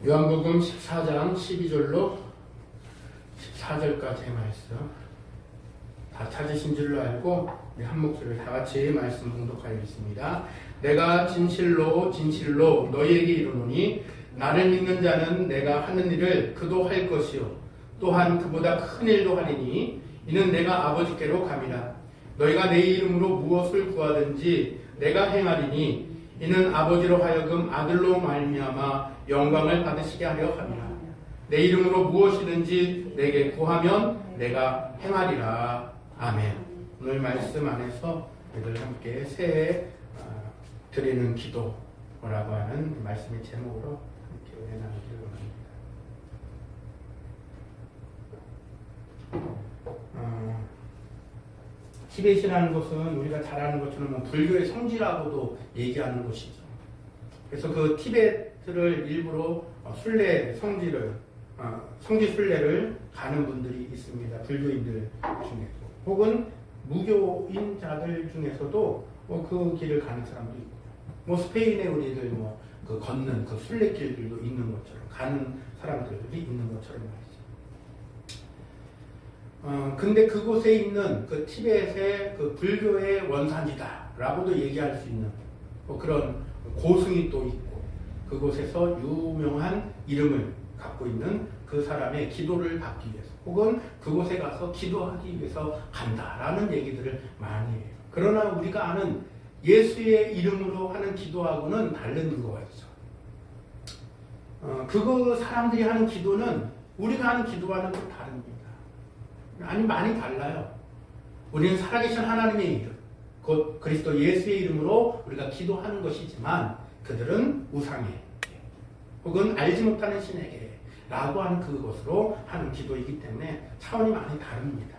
요한복음 14장 12절로 14절까지의 말씀 다 찾으신 줄로 알고 우리 한 목소리로 다 같이 말씀 봉독하겠습니다. 내가 진실로 진실로 너희에게 이르노니 나를 믿는 자는 내가 하는 일을 그도 할 것이요 또한 그보다 큰 일도 하리니 이는 내가 아버지께로 감이라. 너희가 내 이름으로 무엇을 구하든지 내가 행하리니 이는 아버지로 하여금 아들로 말미암아 영광을 받으시게 하려 함이라. 내 이름으로 무엇이든지 내게 구하면 내가 행하리라. 아멘. 오늘 말씀 안에서 우리들 함께 새해 드리는 기도라고 하는 말씀의 제목으로 함께 나누기를 원합니다. 티벳이라는 것은 우리가 잘 아는 것처럼 뭐 불교의 성지라고도 얘기하는 곳이죠. 그래서 그 티벳을 일부러 순례 성지를 성지 순례를 가는 분들이 있습니다. 불교인들 중에서 혹은 무교인자들 중에서도 그 길을 가는 사람도 있고 뭐 스페인에 우리들 그 걷는 그 순례길들도 있는 것처럼 가는 사람들이 있는 것처럼 말이죠. 근데 그곳에 있는 그 티벳의 그 불교의 원산지다라고도 얘기할 수 있는 그런 고승이 또 있고 그곳에서 유명한 이름을 갖고 있는 그 사람의 기도를 받기 위해서 혹은 그곳에 가서 기도하기 위해서 간다라는 얘기들을 많이 해요. 그러나 우리가 아는 예수의 이름으로 하는 기도하고는 다른 거죠. 그거 사람들이 하는 기도는 우리가 하는 기도와는 좀 다릅니다. 아니 많이 달라요. 우리는 살아계신 하나님의 이름, 곧 그리스도 예수의 이름으로 우리가 기도하는 것이지만 그들은 우상에 혹은 알지 못하는 신에게 라고 하는 그것으로 하는 기도이기 때문에 차원이 많이 다릅니다.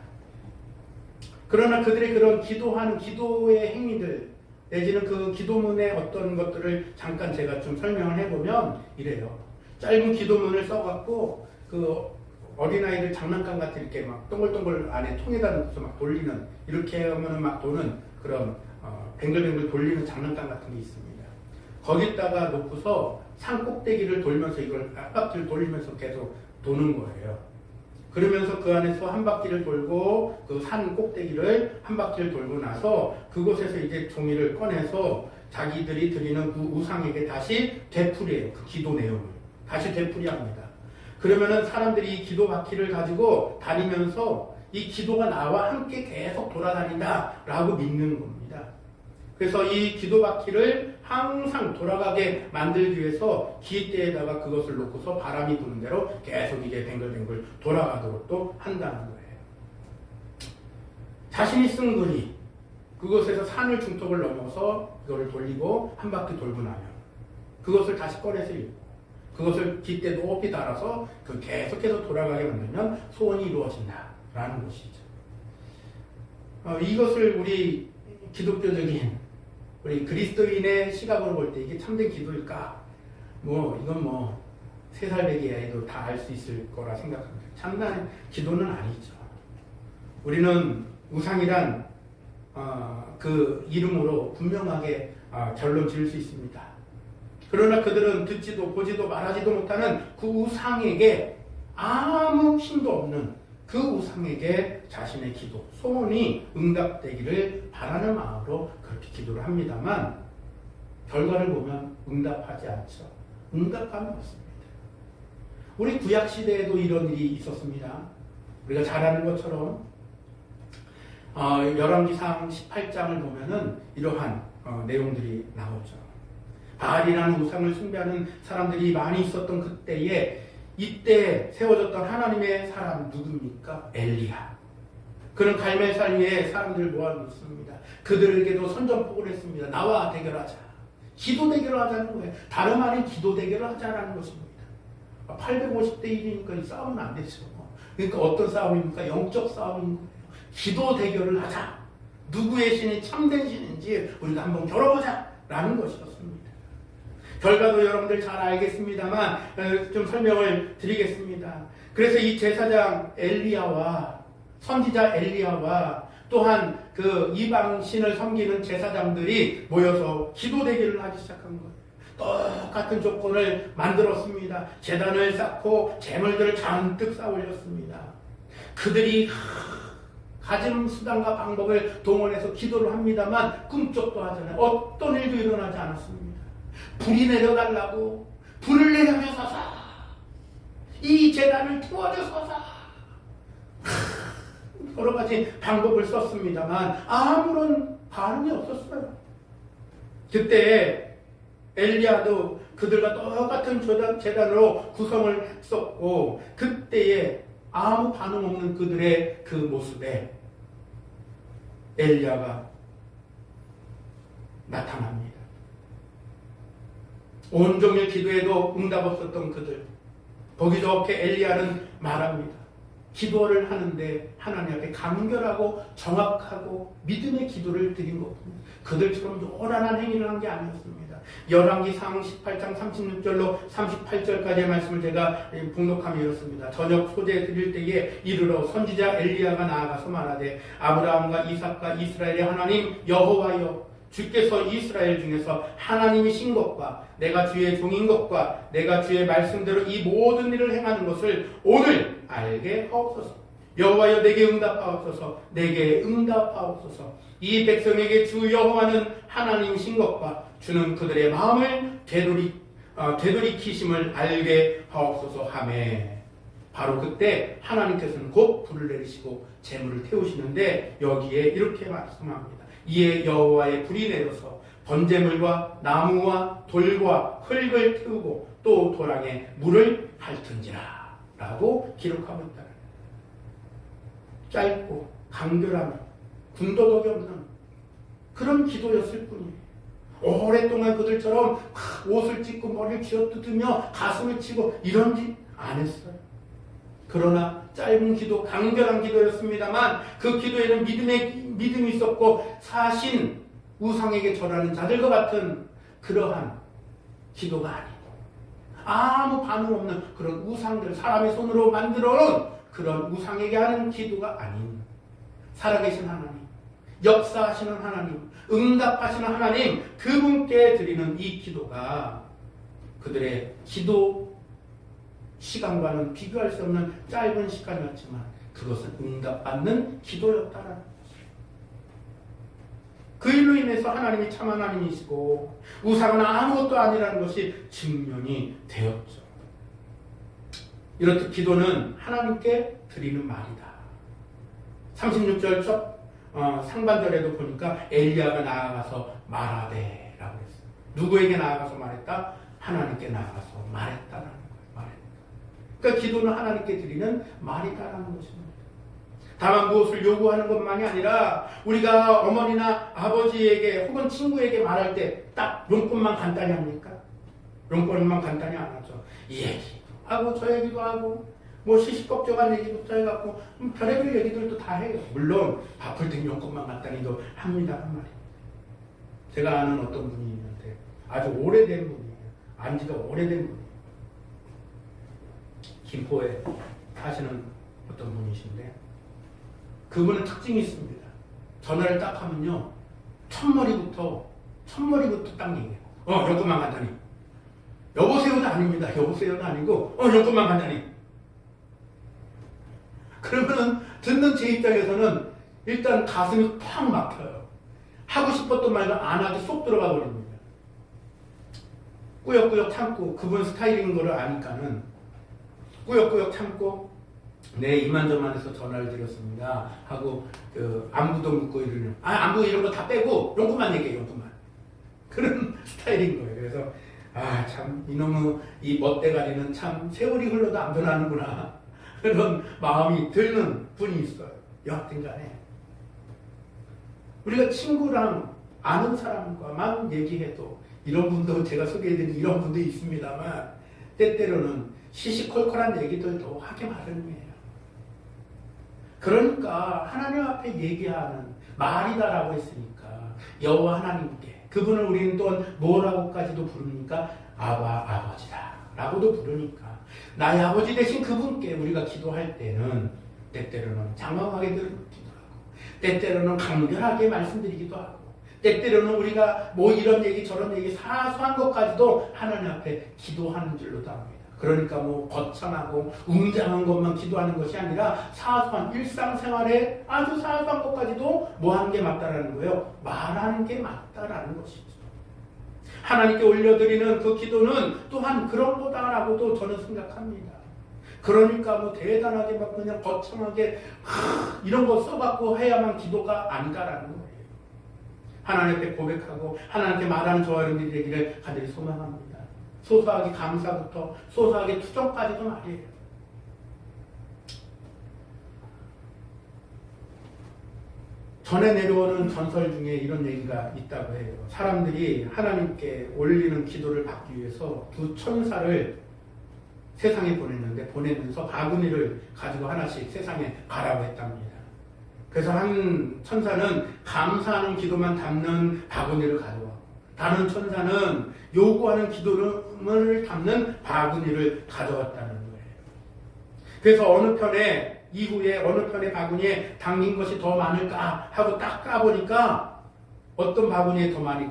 그러나 그들의 그런 기도하는 기도의 행위들 내지는 그 기도문의 어떤 것들을 잠깐 제가 좀 설명을 해보면 이래요. 짧은 기도문을 써갖고 그 어린아이들 장난감 같은 이렇게 막 동글동글 안에 통에다 넣고서 막 돌리는 이렇게 하면은 막 도는 그런 뱅글뱅글 돌리는 장난감 같은 게 있습니다. 거기다가 놓고서 산 꼭대기를 돌면서 이걸 한 바퀴를 돌리면서 계속 도는 거예요. 그러면서 그 안에서 한 바퀴를 돌고 그 산 꼭대기를 한 바퀴를 돌고 나서 그곳에서 이제 종이를 꺼내서 자기들이 드리는 그 우상에게 다시 되풀이해요. 그 기도 내용을 다시 되풀이합니다. 그러면은 사람들이 이 기도 바퀴를 가지고 다니면서 이 기도가 나와 함께 계속 돌아다닌다 라고 믿는 겁니다. 그래서 이 기도 바퀴를 항상 돌아가게 만들기 위해서 기대에다가 그것을 놓고서 바람이 부는 대로 계속 이게 뱅글뱅글 돌아가도록 또 한다는 거예요. 자신이 쓴 글이 그곳에서 산을 중턱을 넘어서 그걸 돌리고 한 바퀴 돌고 나면 그것을 다시 꺼내서 읽고 그것을 깃대 높이 달아서 그 계속해서 돌아가게 만들면 소원이 이루어진다라는 것이죠. 이것을 우리 기독교적인 우리 그리스도인의 시각으로 볼 때 이게 참된 기도일까? 이건 3살 배기 아이도 다 알 수 있을 거라 생각합니다. 참된 기도는 아니죠. 우리는 우상이란 그 이름으로 분명하게 결론 지을 수 있습니다. 그러나 그들은 듣지도 보지도 말하지도 못하는 그 우상에게 아무 힘도 없는 그 우상에게 자신의 기도, 소원이 응답되기를 바라는 마음으로 그렇게 기도를 합니다만 결과를 보면 응답하지 않죠. 응답감이 없습니다. 우리 구약시대에도 이런 일이 있었습니다. 우리가 잘 아는 것처럼 열왕기상 18장을 보면은 이러한 내용들이 나오죠. 바알이라는 우상을 숭배하는 사람들이 많이 있었던 그때에 이때 세워졌던 하나님의 사람 누굽니까? 엘리야. 그는 갈멜산 위에 사람들을 모아놓습니다. 그들에게도 선전포고를 했습니다. 나와 대결하자. 기도 대결을 하자는 거예요. 다름 아닌 기도 대결을 하자라는 것입니다. 850대 1이니까 이 싸움은 안 되죠. 그러니까 어떤 싸움입니까? 영적 싸움인 거예요. 기도 대결을 하자. 누구의 신이 참된 신인지 우리가 한번 겨뤄보자 라는 것이었습니다. 결과도 여러분들 잘 알겠습니다만 좀 설명을 드리겠습니다. 그래서 이 제사장 엘리야와 선지자 엘리야와 또한 그 이방 신을 섬기는 제사장들이 모여서 기도 대결을 하기 시작한 거예요. 똑같은 조건을 만들었습니다. 제단을 쌓고 제물들을 잔뜩 쌓아 올렸습니다. 그들이 가진 수단과 방법을 동원해서 기도를 합니다만 꿈쩍도 하잖아요. 어떤 일도 일어나지 않았습니다. 불이 내려달라고, 불을 내려주소서, 이 제단을 태워주소서, 여러 가지 방법을 썼습니다만 아무런 반응이 없었어요. 그때 엘리야도 그들과 똑같은 제단으로 구성을 했었고, 그때에 아무 반응 없는 그들의 그 모습에 엘리야가 나타납니다. 온종일 기도해도 응답 없었던 그들, 보기 좋게 엘리야는 말합니다. 기도를 하는데 하나님 앞에 간결하고 정확하고 믿음의 기도를 드린 것입니다. 그들처럼 요란한 행위를 한 게 아니었습니다. 열왕기상 18장 36절로 38절까지의 말씀을 제가 봉독하며 이렇습니다. 저녁 소재 드릴 때에 이르러 선지자 엘리야가 나아가서 말하되 아브라함과 이삭과 이스라엘의 하나님 여호와여, 주께서 이스라엘 중에서 하나님이신 것과 내가 주의 종인 것과 내가 주의 말씀대로 이 모든 일을 행하는 것을 오늘 알게 하옵소서. 여호와여, 내게 응답하옵소서. 내게 응답하옵소서. 이 백성에게 주 여호와는 하나님이신 것과 주는 그들의 마음을 되돌이키심을 알게 하옵소서 하매, 바로 그때 하나님께서는 곧 불을 내리시고 재물을 태우시는데 여기에 이렇게 말씀합니다. 이에 여호와의 불이 내려서 번제물과 나무와 돌과 흙을 태우고 또 도랑에 물을 핥은지라 라고 기록하고 있다. 짧고 간결하며 군더더기 없는 그런 기도였을 뿐이에요. 오랫동안 그들처럼 옷을 찢고 머리를 쥐어뜯으며 가슴을 치고 이런 짓 안 했어요. 그러나 짧은 기도, 간결한 기도였습니다만 그 기도에는 믿음이 있었고 사신 우상에게 절하는 자들과 같은 그러한 기도가 아니고, 아무 반응 없는 그런 우상들, 사람의 손으로 만들어 놓은 그런 우상에게 하는 기도가 아닌 살아계신 하나님, 역사하시는 하나님, 응답하시는 하나님, 그분께 드리는 이 기도가 그들의 기도 시간과는 비교할 수 없는 짧은 시간이었지만 그것은 응답받는 기도였다는 것이죠. 그 일로 인해서 하나님이 참 하나님이시고 우상은 아무것도 아니라는 것이 증명이 되었죠. 이렇듯 기도는 하나님께 드리는 말이다. 36절 상반절에도 보니까 엘리야가 나아가서 말하되 라고 했어요. 누구에게 나아가서 말했다? 하나님께 나아가서 말했다라는 거예요. 그러니까 기도는 하나님께 드리는 말이다라는 것입니다. 다만 무엇을 요구하는 것만이 아니라 우리가 어머니나 아버지에게 혹은 친구에게 말할 때 딱 용건만 간단히 합니까? 용건만 간단히 안 하죠. 이 얘기도 하고 저 얘기도 하고 뭐 시시껍적한 얘기부터 해갖고 별의별 얘기들도 다 해요. 물론 바쁠 땐 용건만 간단히도 합니다란 말이에요. 제가 아는 어떤 분이 있는데 아주 오래된 분이에요. 안지가 오래된 분이에요. 김포에 사시는 어떤 분이신데 그분은 특징이 있습니다. 전화를 딱 하면요, 첫머리부터 딱 얘기해요. 용건만 간단히. 여보세요도 아닙니다. 여보세요도 아니고 용건만 간단히. 그러면은 듣는 제 입장에서는 일단 가슴이 팍 막혀요. 하고 싶었던 말도 안 하고 쏙 들어가 버립니다. 꾸역꾸역 참고, 그분 스타일인 거를 아니까는 꾸역꾸역 참고, 네, 이만저만해서 전화를 드렸습니다 하고 안부도 묻고 이러는, 안부 이런 거 다 빼고 용건만 얘기해. 용건만. 그런 스타일인 거예요. 그래서 참 이놈의 이 멋대가리는 참 세월이 흘러도 안 변하는구나 그런 마음이 드는 분이 있어요. 여하튼 간에 우리가 친구랑 아는 사람과만 얘기해도, 이런 분도 제가 소개해드린 이런 분도 있습니다만 때때로는 시시콜콜한 얘기들도 하기 마련이에요. 그러니까 하나님 앞에 얘기하는 말이다라고 했으니까 여호와 하나님께, 그분을 우리는 또 뭐라고까지도 부릅니까? 아버지다 라고도 부르니까 나의 아버지 되신 그분께 우리가 기도할 때는 때때로는 장황하게 드리기도 하고, 때때로는 강렬하게 말씀드리기도 하고, 때때로는 우리가 뭐 이런 얘기 저런 얘기 사소한 것까지도 하나님 앞에 기도하는 줄로 답니다. 그러니까 뭐 거창하고 웅장한 것만 기도하는 것이 아니라 사소한 일상생활에 아주 사소한 것까지도 뭐 하는 게 맞다라는 거예요. 말하는 게 맞다라는 것이죠. 하나님께 올려드리는 그 기도는 또한 그런 거다라고도 저는 생각합니다. 그러니까 뭐 대단하게 막 그냥 거창하게 이런 거 써갖고 해야만 기도가 아니다라는 거예요. 하나님께 고백하고 하나님께 말하는 저와 여러분들이 되기를 간절히 소망합니다. 소소하게 감사부터 소소하게 투정까지도 말이에요. 전에 내려오는 전설 중에 이런 얘기가 있다고 해요. 사람들이 하나님께 올리는 기도를 받기 위해서 두 천사를 세상에 보내면서 바구니를 가지고 하나씩 세상에 가라고 했답니다. 그래서 한 천사는 감사하는 기도만 담는 바구니를 가져와, 다른 천사는 요구하는 기도를 담는 바구니를 가져왔다는 거예요. 그래서 이후에 어느 편의 바구니에 담긴 것이 더 많을까 하고 딱 까보니까 어떤 바구니에 더 많이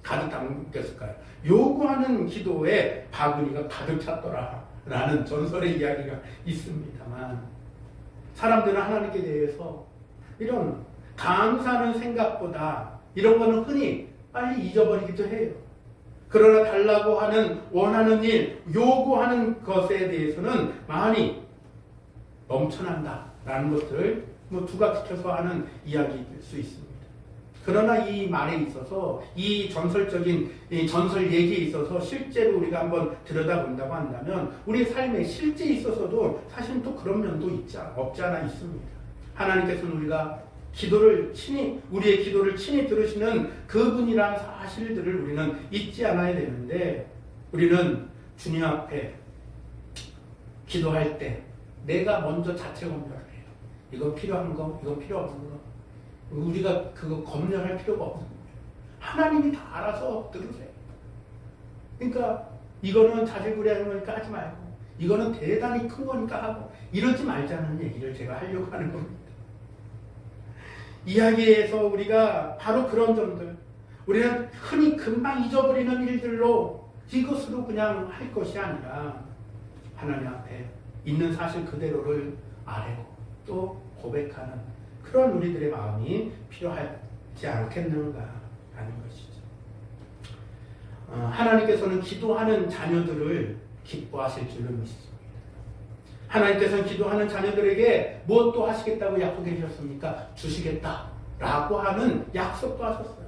가득 담겼을까요? 요구하는 기도에 바구니가 가득 찼더라 라는 전설의 이야기가 있습니다만, 사람들은 하나님께 대해서 이런 감사하는 생각보다 이런 거는 흔히 빨리 잊어버리기도 해요. 그러나 달라고 하는 원하는 일, 요구하는 것에 대해서는 많이 넘쳐난다라는 것들을 두각시켜서 하는 이야기일 수 있습니다. 그러나 이 말에 있어서 이 전설적인 전설 얘기에 있어서 실제로 우리가 한번 들여다본다고 한다면 우리의 삶에 실제 있어서도 사실 또 그런 면도 없지 않아 있습니다. 하나님께서는 우리의 기도를 친히 들으시는 그분이란 사실들을 우리는 잊지 않아야 되는데, 우리는 주님 앞에 기도할 때 내가 먼저 자체 검열을 해요. 이거 필요한 거, 이거 필요 없는 거. 우리가 그거 검열할 필요가 없는 거예요. 하나님이 다 알아서 들으세요. 그러니까 이거는 자질구레한 거니까 하지 말고, 이거는 대단히 큰 거니까 하고, 이러지 말자는 얘기를 제가 하려고 하는 겁니다. 이야기에서 우리가 바로 그런 점들, 우리는 흔히 금방 잊어버리는 일들로 이것으로 그냥 할 것이 아니라 하나님 앞에 있는 사실 그대로를 아뢰고 또 고백하는 그런 우리들의 마음이 필요하지 않겠는가라는 것이죠. 하나님께서는 기도하는 자녀들을 기뻐하실 줄로 믿습니다. 하나님께서는 기도하는 자녀들에게 무엇도 하시겠다고 약속해 주셨습니까? 주시겠다라고 하는 약속도 하셨어요.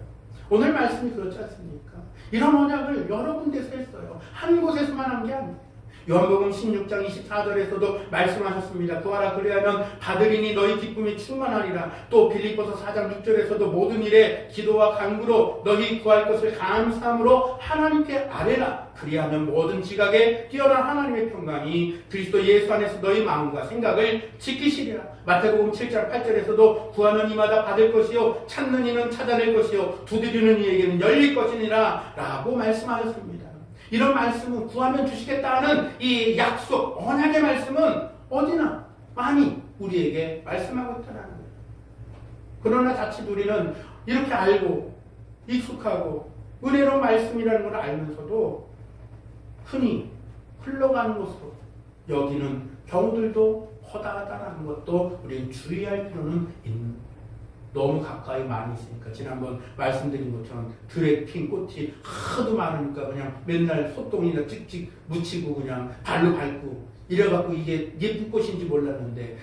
오늘 말씀이 그렇지 않습니까? 이런 언약을 여러 군데서 했어요. 한 곳에서만 한 게 아니에요. 요한복음 16장 24절에서도 말씀하셨습니다. 구하라 그리하면 받으리니 너희 기쁨이 충만하리라. 또 빌립보서 4장 6절에서도 모든 일에 기도와 간구로 너희 구할 것을 감사함으로 하나님께 아뢰라. 그리하면 모든 지각에 뛰어난 하나님의 평강이 그리스도 예수 안에서 너희 마음과 생각을 지키시리라. 마태복음 7장 8절에서도 구하는 이마다 받을 것이요 찾는 이는 찾아낼 것이요 두드리는 이에게는 열릴 것이니라 라고 말씀하셨습니다. 이런 말씀은 구하면 주시겠다는 이 약속, 언약의 말씀은 어디나 많이 우리에게 말씀하고 있다는 거예요. 그러나 자칫 우리는 이렇게 알고 익숙하고 은혜로운 말씀이라는 걸 알면서도 흔히 흘러가는 것으로 여기는 경우들도 허다하다는 것도 우리는 주의할 필요는 있는. 너무 가까이 많이 있으니까 지난번 말씀드린 것처럼 들에 핀 꽃이 하도 많으니까 그냥 맨날 소똥이나 찍찍 묻히고 그냥 발로 밟고 이래갖고 이게 예쁜 꽃인지 몰랐는데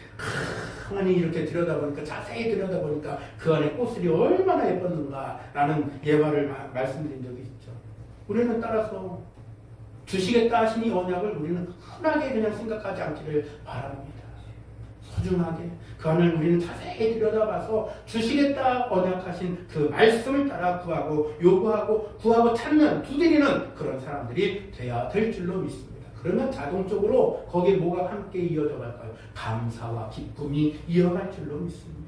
가만히 이렇게 들여다보니까 자세히 들여다보니까 그 안에 꽃들이 얼마나 예뻤는가라는 예화를 말씀드린 적이 있죠. 우리는 따라서 주시겠다 하신 이 언약을 우리는 흔하게 그냥 생각하지 않기를 바랍니다. 소중하게 그 안을 우리는 자세히 들여다봐서 주시겠다 언약하신 그 말씀을 따라 구하고 요구하고 구하고 찾는 두드리는 그런 사람들이 돼야 될 줄로 믿습니다. 그러면 자동적으로 거기에 뭐가 함께 이어져 갈까요? 감사와 기쁨이 이어갈 줄로 믿습니다.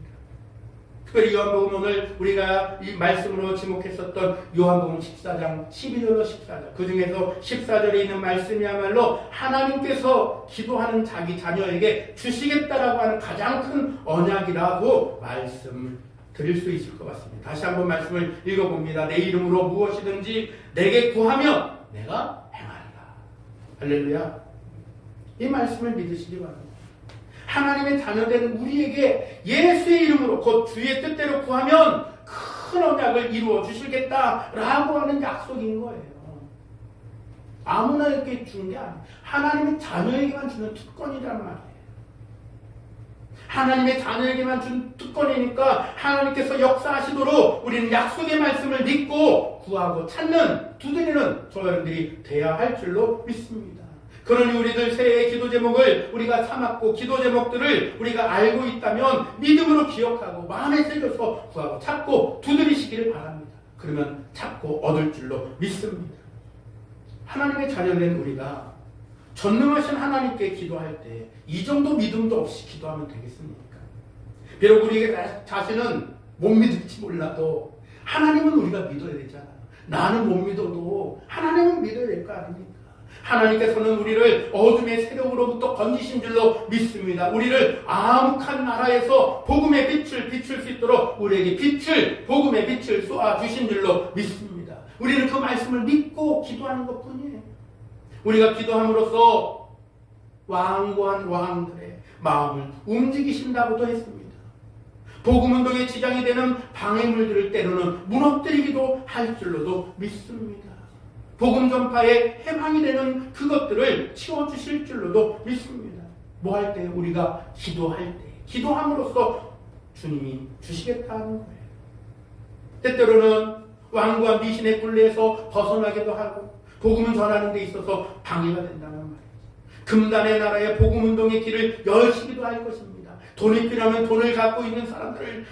특별히 요한복음 오늘 우리가 이 말씀으로 지목했었던 요한복음 14장 12절로 14절 그 중에서 14절에 있는 말씀이야말로 하나님께서 기도하는 자기 자녀에게 주시겠다라고 하는 가장 큰 언약이라고 말씀을 드릴 수 있을 것 같습니다. 다시 한번 말씀을 읽어봅니다. 내 이름으로 무엇이든지 내게 구하면 내가 행하리라. 할렐루야. 이 말씀을 믿으시기 바랍니다. 하나님의 자녀된 우리에게 예수의 이름으로 곧 주의 뜻대로 구하면 큰 언약을 이루어 주시겠다라고 하는 약속인 거예요. 아무나 이렇게 주는 게 아니에요. 하나님의 자녀에게만 주는 특권이란 말이에요. 하나님의 자녀에게만 준 특권이니까 하나님께서 역사하시도록 우리는 약속의 말씀을 믿고 구하고 찾는, 두드리는 저여러분들이 돼야 할 줄로 믿습니다. 그러니 우리들 새해의 기도 제목을 우리가 삼았고 기도 제목들을 우리가 알고 있다면 믿음으로 기억하고 마음에 새겨서 구하고 찾고 두드리시기를 바랍니다. 그러면 찾고 얻을 줄로 믿습니다. 하나님의 자녀된 우리가 전능하신 하나님께 기도할 때 이 정도 믿음도 없이 기도하면 되겠습니까? 비록 우리 자신은 못 믿을지 몰라도 하나님은 우리가 믿어야 되잖아요. 나는 못 믿어도 하나님은 믿어야 될 거 아닙니까? 하나님께서는 우리를 어둠의 세력으로부터 건지신 줄로 믿습니다. 우리를 암흑한 나라에서 복음의 빛을 비출 수 있도록 우리에게 복음의 빛을 쏘아주신 줄로 믿습니다. 우리는 그 말씀을 믿고 기도하는 것뿐이에요. 우리가 기도함으로써 완고한 왕들의 마음을 움직이신다고도 했습니다. 복음운동에 지장이 되는 방해물들을 때로는 무너뜨리기도 할 줄로도 믿습니다. 복음 전파에 해방이 되는 그것들을 치워주실 줄로도 믿습니다. 뭐 할 때? 우리가 기도할 때, 기도함으로써 주님이 주시겠다는 거예요. 때때로는 왕과 미신의 굴레에서 벗어나기도 하고 복음을 전하는 데 있어서 방해가 된다는 말이죠. 금단의 나라의 복음운동의 길을 여시기도 할 것입니다. 돈이 필요하면 돈을 갖고 있는 사람들을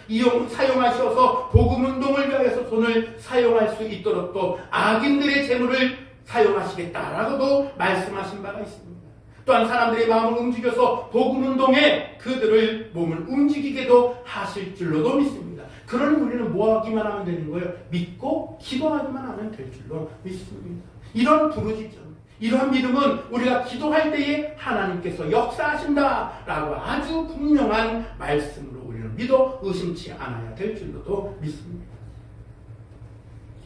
사용하셔서 복음운동을 위하여서 돈을 사용할 수 있도록 또 악인들의 재물을 사용하시겠다라고도 말씀하신 바가 있습니다. 또한 사람들의 마음을 움직여서 복음운동에 그들을 몸을 움직이게도 하실 줄로도 믿습니다. 그러니 우리는 뭐 하기만 하면 되는 거예요? 믿고 기도하기만 하면 될 줄로 믿습니다. 이런 부르짖음, 이러한 믿음은 우리가 기도할 때에 하나님께서 역사하신다라고 아주 분명한 말씀으로 우리는 믿어 의심치 않아야 될 줄로도 믿습니다.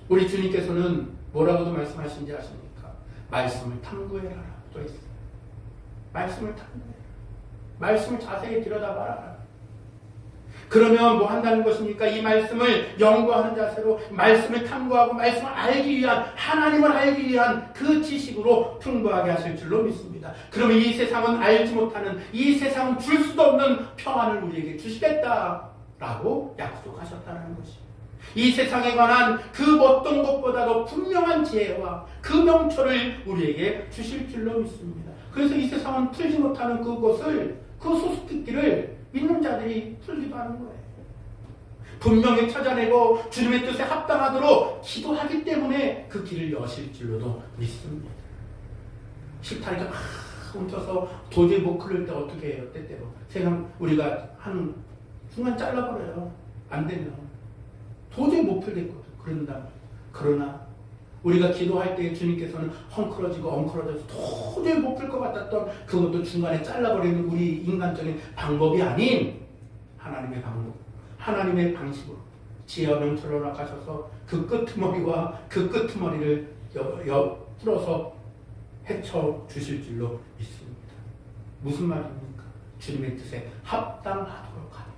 우리 주님께서는 뭐라고도 말씀하신지 아십니까? 말씀을 탐구해라 또 했어요. 말씀을 탐구해라. 말씀을 자세히 들여다봐라. 그러면 뭐 한다는 것입니까? 이 말씀을 연구하는 자세로 말씀을 탐구하고 말씀을 알기 위한, 하나님을 알기 위한 그 지식으로 풍부하게 하실 줄로 믿습니다. 그러면 이 세상은 알지 못하는, 이 세상은 줄 수도 없는 평안을 우리에게 주시겠다라고 약속하셨다는 것입니다. 이 세상에 관한 그 어떤 것보다도 분명한 지혜와 그 명철을 우리에게 주실 줄로 믿습니다. 그래서 이 세상은 풀지 못하는 그것을, 그 수수께끼를 믿는 자들이 풀기도 하는 거예요. 분명히 찾아내고 주님의 뜻에 합당하도록 기도하기 때문에 그 길을 여실 줄로도 믿습니다. 싫다니까 막 훔쳐서 도저히 못 그럴 때 어떻게 해요? 때때로 세상 우리가 한 순간 잘라버려요. 안 되면 도저히 못 풀겠거든. 그런다. 그러나 우리가 기도할 때 주님께서는 헝클어지고 엉클어져서 도저히 못 풀 것 같았던 그것도 중간에 잘라버리는 우리 인간적인 방법이 아닌 하나님의 방법, 하나님의 방식으로 지혜와 명철로 나가셔서 그 끄트머리와 그 끄트머리를 풀어서 헤쳐 주실 줄로 믿습니다. 무슨 말입니까? 주님의 뜻에 합당하도록 하라.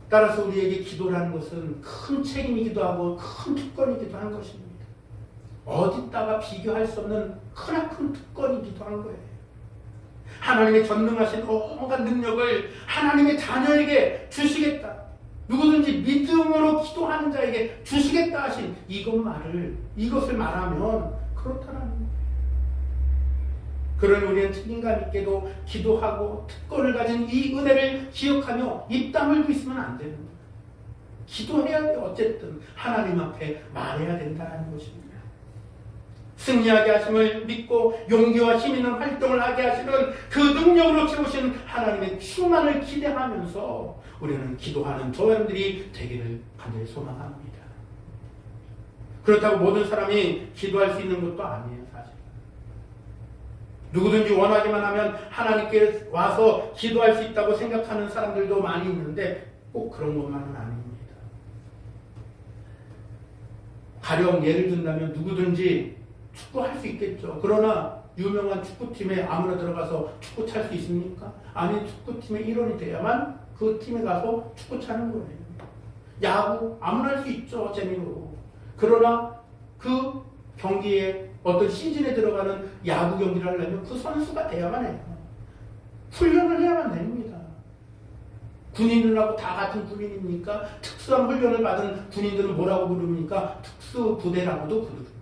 따라서 우리에게 기도라는 것은 큰 책임이기도 하고 큰 특권이기도 한 것입니다. 어디다가 비교할 수 없는 크나큰 특권이기도 한 거예요. 하나님의 전능하신 온갖 능력을 하나님의 자녀에게 주시겠다. 누구든지 믿음으로 기도하는 자에게 주시겠다 하신 이것을 말하면 그렇다는 거예요. 그러니 우리는 책임감 있게도 기도하고 특권을 가진 이 은혜를 기억하며 입 다물고 있으면 안 되는 거예요. 기도해야 돼요. 어쨌든 하나님 앞에 말해야 된다는 것입니다. 승리하게 하심을 믿고 용기와 힘 있는 활동을 하게 하시는 그 능력으로 채우신 하나님의 충만을 기대하면서 우리는 기도하는 저 여러분들이 되기를 간절히 소망합니다. 그렇다고 모든 사람이 기도할 수 있는 것도 아니에요. 사실 누구든지 원하기만 하면 하나님께 와서 기도할 수 있다고 생각하는 사람들도 많이 있는데 꼭 그런 것만은 아닙니다. 가령 예를 든다면 누구든지 축구할 수 있겠죠. 그러나 유명한 축구팀에 아무나 들어가서 축구 찰 수 있습니까? 아니, 축구팀의 일원이 돼야만 그 팀에 가서 축구 차는 거예요. 야구 아무나 할 수 있죠. 재미로. 그러나 그 경기에 어떤 시즌에 들어가는 야구 경기를 하려면 그 선수가 돼야만 해요. 훈련을 해야만 됩니다. 군인들하고 다 같은 군인입니까? 특수한 훈련을 받은 군인들은 뭐라고 부릅니까? 특수부대라고도 부를 거예요.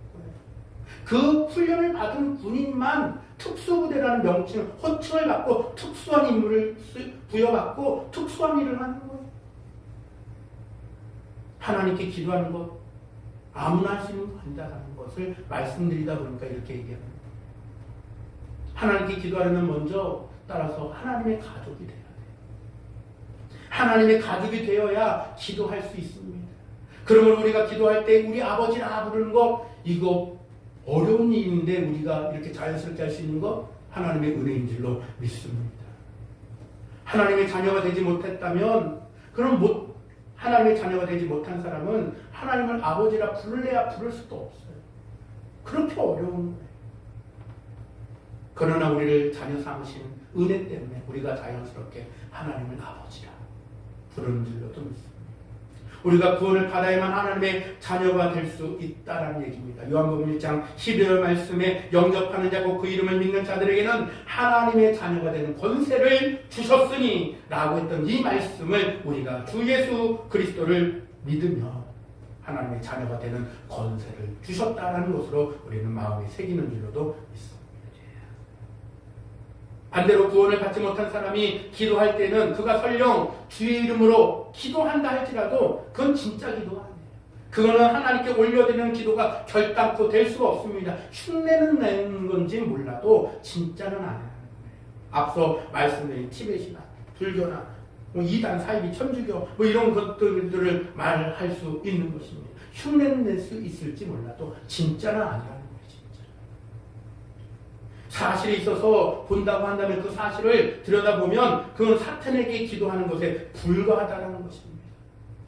그 훈련을 받은 군인만 특수부대라는 명칭, 호칭을 받고 특수한 임무를 부여받고 특수한 일을 하는 거예요. 하나님께 기도하는 것 아무나 할 수 있는 거 아니다라는 것을 말씀드리다 보니까 이렇게 얘기합니다. 하나님께 기도하려면 먼저 따라서 하나님의 가족이 돼야 돼요. 하나님의 가족이 되어야 기도할 수 있습니다. 그러면 우리가 기도할 때 우리 아버지라 부르는 거 이거 어려운 일인데 우리가 이렇게 자연스럽게 할 수 있는 거 하나님의 은혜인 줄로 믿습니다. 하나님의 자녀가 되지 못했다면 그럼 하나님의 자녀가 되지 못한 사람은 하나님을 아버지라 부를래야 부를 수도 없어요. 그렇게 어려운 거예요. 그러나 우리를 자녀 삼으신 은혜 때문에 우리가 자연스럽게 하나님을 아버지라 부르는 줄로도 믿습니다. 우리가 구원을 받아야만 하나님의 자녀가 될 수 있다라는 얘기입니다. 요한복음 1장 12절 말씀에 영접하는 자고 그 이름을 믿는 자들에게는 하나님의 자녀가 되는 권세를 주셨으니 라고 했던 이 말씀을 우리가 주 예수 그리스도를 믿으며 하나님의 자녀가 되는 권세를 주셨다라는 것으로 우리는 마음에 새기는 줄로도 믿습니다. 반대로 구원을 받지 못한 사람이 기도할 때는 그가 설령 주의 이름으로 기도한다 할지라도 그건 진짜 기도가 아니에요. 그거는 하나님께 올려드리는 기도가 결단코 될 수가 없습니다. 흉내는 내는 건지 몰라도 진짜는 아니라는 거예요. 앞서 말씀드린 티베트나 불교나 이단, 사이비, 천주교 이런 것들을 말할 수 있는 것입니다. 흉내는 낼 수 있을지 몰라도 진짜는 아니라는 거예요. 사실이 있어서 본다고 한다면 그 사실을 들여다보면 그건 사탄에게 기도하는 것에 불과하다는 것입니다.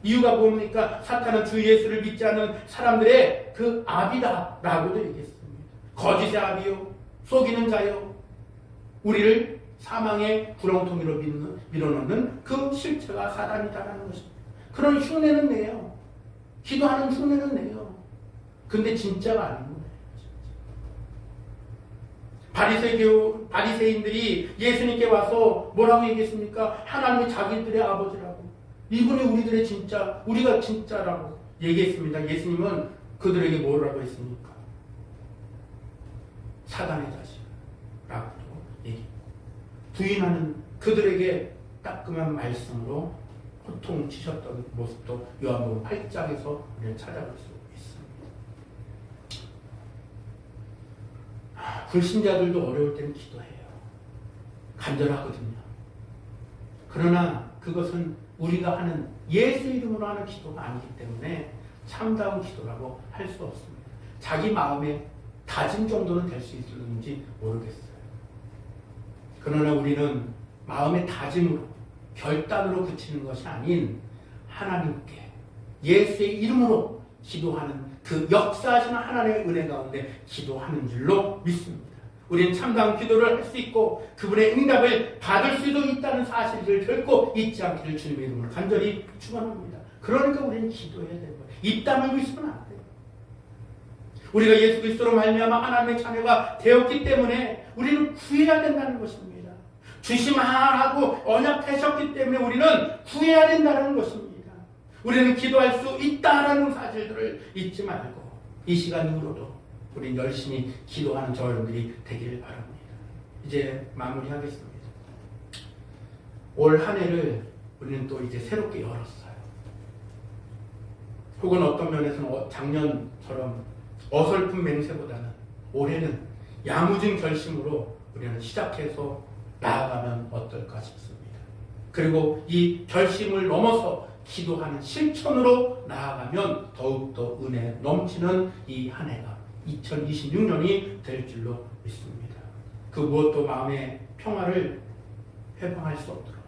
이유가 뭡니까? 사탄은 주 예수를 믿지 않는 사람들의 그 압이다라고도 얘기했습니다. 거짓의 압이요, 속이는 자요, 우리를 사망의 구렁텅이로 밀어넣는 그 실체가 사단이다라는 것입니다. 그런 흉내는 내요. 기도하는 흉내는 내요. 근데 진짜가 아닌 거예요. 바리새인들이 예수님께 와서 뭐라고 얘기했습니까? 하나님이 자기들의 아버지라고, 이분이 우리들의 진짜, 우리가 진짜라고 얘기했습니다. 예수님은 그들에게 뭐라고 했습니까? 사단의 자식이라고도 얘기했고, 부인하는 그들에게 따끔한 말씀으로 호통치셨던 모습도 요한복음 8장에서 우리는 찾아볼 수 있습니다. 불신자들도 어려울 때는 기도해요. 간절하거든요. 그러나 그것은 우리가 하는 예수 이름으로 하는 기도가 아니기 때문에 참다운 기도라고 할 수 없습니다. 자기 마음에 다짐 정도는 될 수 있을는지 모르겠어요. 그러나 우리는 마음의 다짐으로, 결단으로 그치는 것이 아닌 하나님께 예수의 이름으로 기도하는 그 역사하시는 하나님의 은혜 가운데 기도하는 줄로 믿습니다. 우리는 참다운 기도를 할 수 있고 그분의 응답을 받을 수도 있다는 사실을 결코 잊지 않기를 주님의 이름으로 간절히 축원합니다. 그러니까 우리는 기도해야 되는 거예요. 입 다물고 있으면 안 돼요. 우리가 예수 그리스도로 말미암아 하나님의 자녀가 되었기 때문에 우리는 구해야 된다는 것입니다. 주시하라고 언약하셨기 때문에 우리는 구해야 된다는 것입니다. 우리는 기도할 수 있다라는 사실들을 잊지 말고 이 시간 이후로도 우리는 열심히 기도하는 저 여러분들이 되기를 바랍니다. 이제 마무리하겠습니다. 올 한 해를 우리는 또 이제 새롭게 열었어요. 혹은 어떤 면에서는 작년처럼 어설픈 맹세보다는 올해는 야무진 결심으로 우리는 시작해서 나아가면 어떨까 싶습니다. 그리고 이 결심을 넘어서 기도하는 실천으로 나아가면 더욱더 은혜 넘치는 이 한 해가 2026년이 될 줄로 믿습니다. 그 무엇도 마음의 평화를 회방할 수 없도록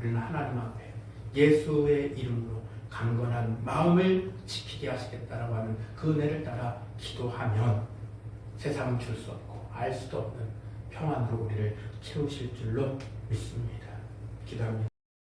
우리는 하나님 앞에 예수의 이름으로 강건한 마음을 지키게 하시겠다라고 하는 그 은혜를 따라 기도하면 세상은 줄 수 없고 알 수도 없는 평안으로 우리를 채우실 줄로 믿습니다. 기도합니다.